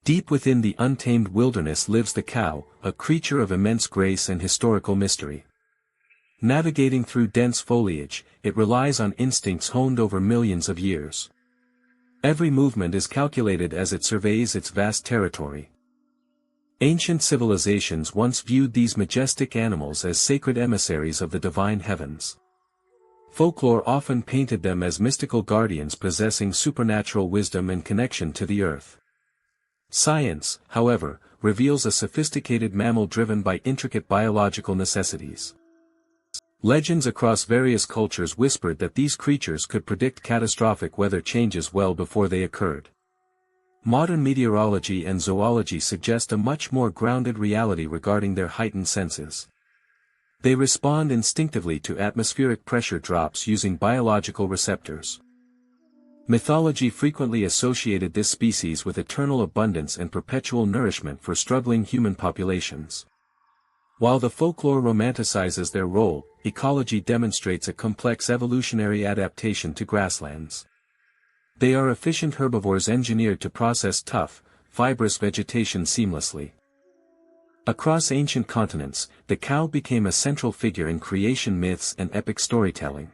Deep within the untamed wilderness lives the cow, a creature of immense grace and historical mystery. Navigating through dense foliage, it relies on instincts honed over millions of years. Every movement is calculated as it surveys its vast territory. Ancient civilizations once viewed these majestic animals as sacred emissaries of the divine heavens. Folklore often painted them as mystical guardians possessing supernatural wisdom and connection to the earth. Science, however, reveals a sophisticated mammal driven by intricate biological necessities. Legends across various cultures whispered that these creatures could predict catastrophic weather changes well before they occurred. Modern meteorology and zoology suggest a much more grounded reality regarding their heightened senses. They respond instinctively to atmospheric pressure drops using biological receptors. Mythology frequently associated this species with eternal abundance and perpetual nourishment for struggling human populations. While the folklore romanticizes their role, ecology demonstrates a complex evolutionary adaptation to grasslands. They are efficient herbivores engineered to process tough, fibrous vegetation seamlessly. Across ancient continents, the cow became a central figure in creation myths and epic storytelling.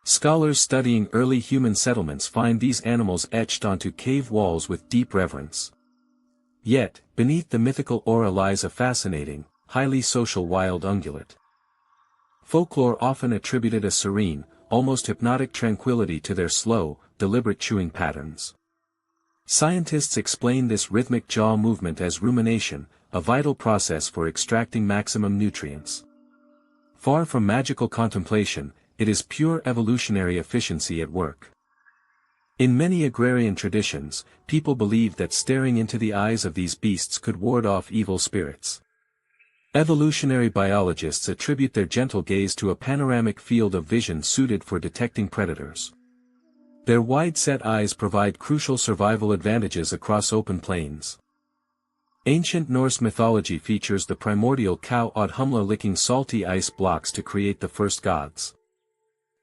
Scholars studying early human settlements find these animals etched onto cave walls with deep reverence. Yet, beneath the mythical aura lies a fascinating, highly social wild ungulate. Folklore often attributed a serene, almost hypnotic tranquility to their slow, deliberate chewing patterns. Scientists explain this rhythmic jaw movement as rumination, a vital process for extracting maximum nutrients. Far from magical contemplation, it is pure evolutionary efficiency at work. In many agrarian traditions, people believed that staring into the eyes of these beasts could ward off evil spirits. Evolutionary biologists attribute their gentle gaze to a panoramic field of vision suited for detecting predators. Their wide-set eyes provide crucial survival advantages across open plains. Ancient Norse mythology features the primordial cow Audhumla licking salty ice blocks to create the first gods.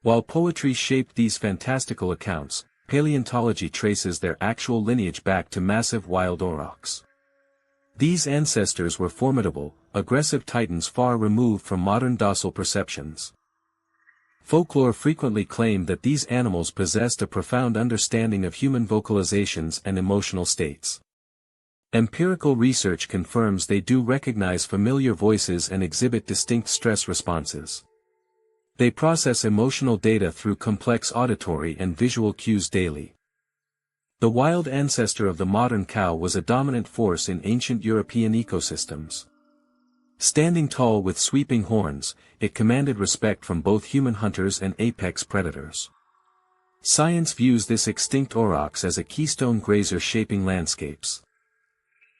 While poetry shaped these fantastical accounts, paleontology traces their actual lineage back to massive wild aurochs. These ancestors were formidable, aggressive titans far removed from modern docile perceptions. Folklore frequently claimed that these animals possessed a profound understanding of human vocalizations and emotional states. Empirical research confirms they do recognize familiar voices and exhibit distinct stress responses. They process emotional data through complex auditory and visual cues daily. The wild ancestor of the modern cow was a dominant force in ancient European ecosystems. Standing tall with sweeping horns, it commanded respect from both human hunters and apex predators. Science views this extinct aurochs as a keystone grazer shaping landscapes.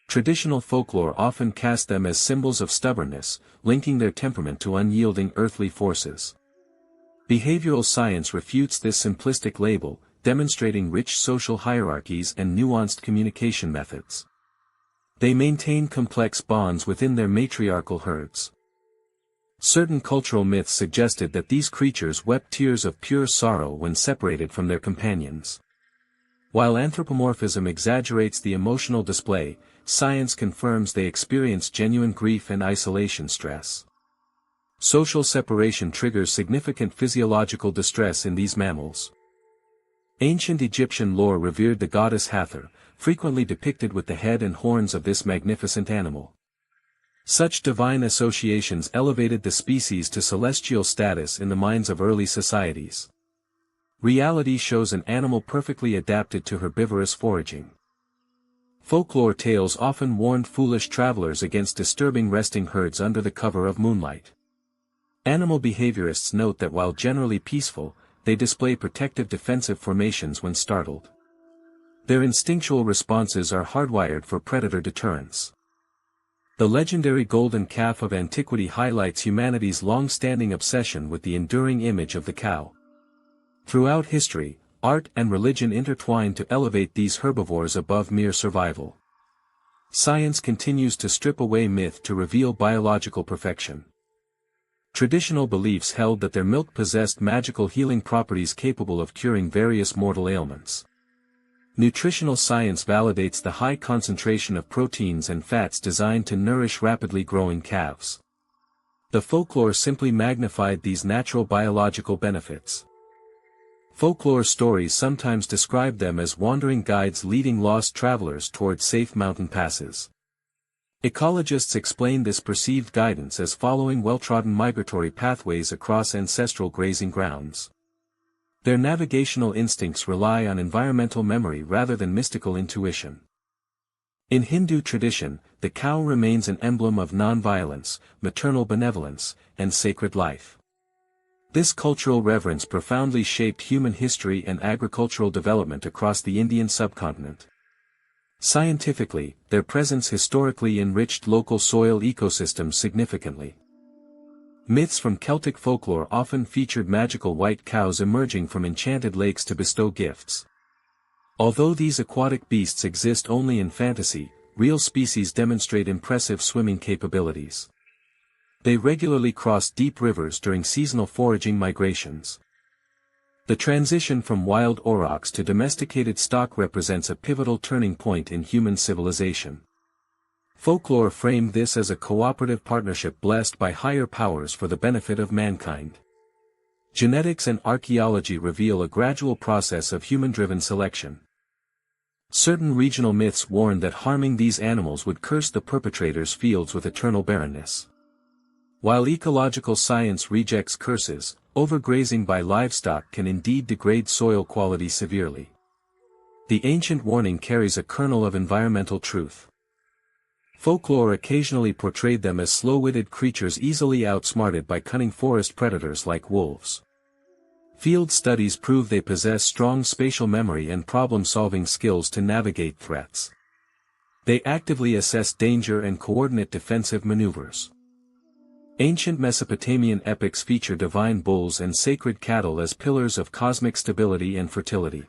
Traditional folklore often cast them as symbols of stubbornness, linking their temperament to unyielding earthly forces. Behavioral science refutes this simplistic label, demonstrating rich social hierarchies and nuanced communication methods. They maintain complex bonds within their matriarchal herds. Certain cultural myths suggested that these creatures wept tears of pure sorrow when separated from their companions. While anthropomorphism exaggerates the emotional display, science confirms they experience genuine grief and isolation stress. Social separation triggers significant physiological distress in these mammals. Ancient Egyptian lore revered the goddess Hathor, frequently depicted with the head and horns of this magnificent animal. Such divine associations elevated the species to celestial status in the minds of early societies. Reality shows an animal perfectly adapted to herbivorous foraging. Folklore tales often warned foolish travelers against disturbing resting herds under the cover of moonlight. Animal behaviorists note that while generally peaceful, they display protective defensive formations when startled. Their instinctual responses are hardwired for predator deterrence. The legendary golden calf of antiquity highlights humanity's long-standing obsession with the enduring image of the cow. Throughout history, art and religion intertwine to elevate these herbivores above mere survival. Science continues to strip away myth to reveal biological perfection. Traditional beliefs held that their milk possessed magical healing properties capable of curing various mortal ailments. Nutritional science validates the high concentration of proteins and fats designed to nourish rapidly growing calves. The folklore simply magnified these natural biological benefits. Folklore stories sometimes describe them as wandering guides leading lost travelers towards safe mountain passes. Ecologists explain this perceived guidance as following well-trodden migratory pathways across ancestral grazing grounds. Their navigational instincts rely on environmental memory rather than mystical intuition. In Hindu tradition, the cow remains an emblem of non-violence, maternal benevolence, and sacred life. This cultural reverence profoundly shaped human history and agricultural development across the Indian subcontinent. Scientifically, their presence historically enriched local soil ecosystems significantly. Myths from Celtic folklore often featured magical white cows emerging from enchanted lakes to bestow gifts. Although these aquatic beasts exist only in fantasy, real species demonstrate impressive swimming capabilities. They regularly cross deep rivers during seasonal foraging migrations. The transition from wild aurochs to domesticated stock represents a pivotal turning point in human civilization. Folklore framed this as a cooperative partnership blessed by higher powers for the benefit of mankind. Genetics and archaeology reveal a gradual process of human-driven selection. Certain regional myths warn that harming these animals would curse the perpetrator's fields with eternal barrenness. While ecological science rejects curses, overgrazing by livestock can indeed degrade soil quality severely. The ancient warning carries a kernel of environmental truth. Folklore occasionally portrayed them as slow-witted creatures easily outsmarted by cunning forest predators like wolves. Field studies prove they possess strong spatial memory and problem-solving skills to navigate threats. They actively assess danger and coordinate defensive maneuvers. Ancient Mesopotamian epics feature divine bulls and sacred cattle as pillars of cosmic stability and fertility.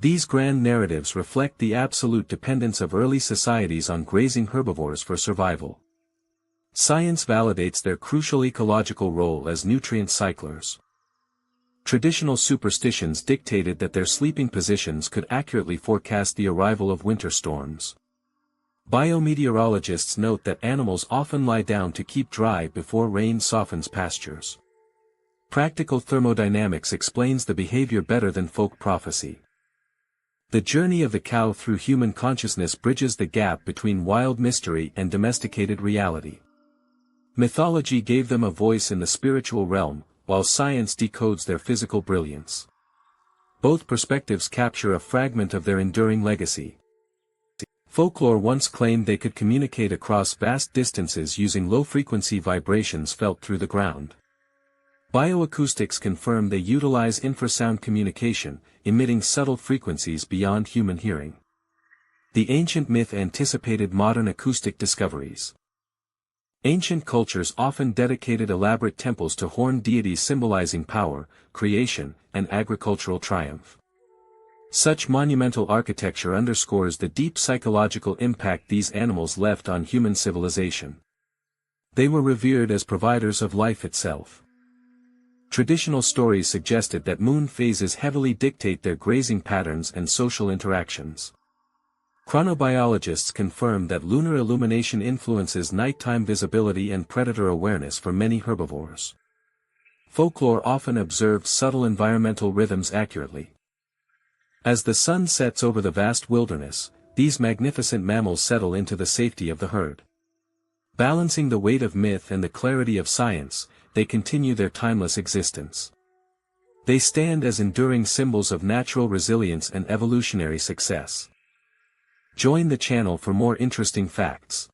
These grand narratives reflect the absolute dependence of early societies on grazing herbivores for survival. Science validates their crucial ecological role as nutrient cyclers. Traditional superstitions dictated that their sleeping positions could accurately forecast the arrival of winter storms. Biometeorologists note that animals often lie down to keep dry before rain softens pastures. Practical thermodynamics explains the behavior better than folk prophecy. The journey of the cow through human consciousness bridges the gap between wild mystery and domesticated reality. Mythology gave them a voice in the spiritual realm, while science decodes their physical brilliance. Both perspectives capture a fragment of their enduring legacy. Folklore once claimed they could communicate across vast distances using low-frequency vibrations felt through the ground. Bioacoustics confirm they utilize infrasound communication, emitting subtle frequencies beyond human hearing. The ancient myth anticipated modern acoustic discoveries. Ancient cultures often dedicated elaborate temples to horned deities symbolizing power, creation, and agricultural triumph. Such monumental architecture underscores the deep psychological impact these animals left on human civilization. They were revered as providers of life itself. Traditional stories suggested that moon phases heavily dictate their grazing patterns and social interactions. Chronobiologists confirm that lunar illumination influences nighttime visibility and predator awareness for many herbivores. Folklore often observed subtle environmental rhythms accurately. As the sun sets over the vast wilderness, these magnificent mammals settle into the safety of the herd. Balancing the weight of myth and the clarity of science, they continue their timeless existence. They stand as enduring symbols of natural resilience and evolutionary success. Join the channel for more interesting facts.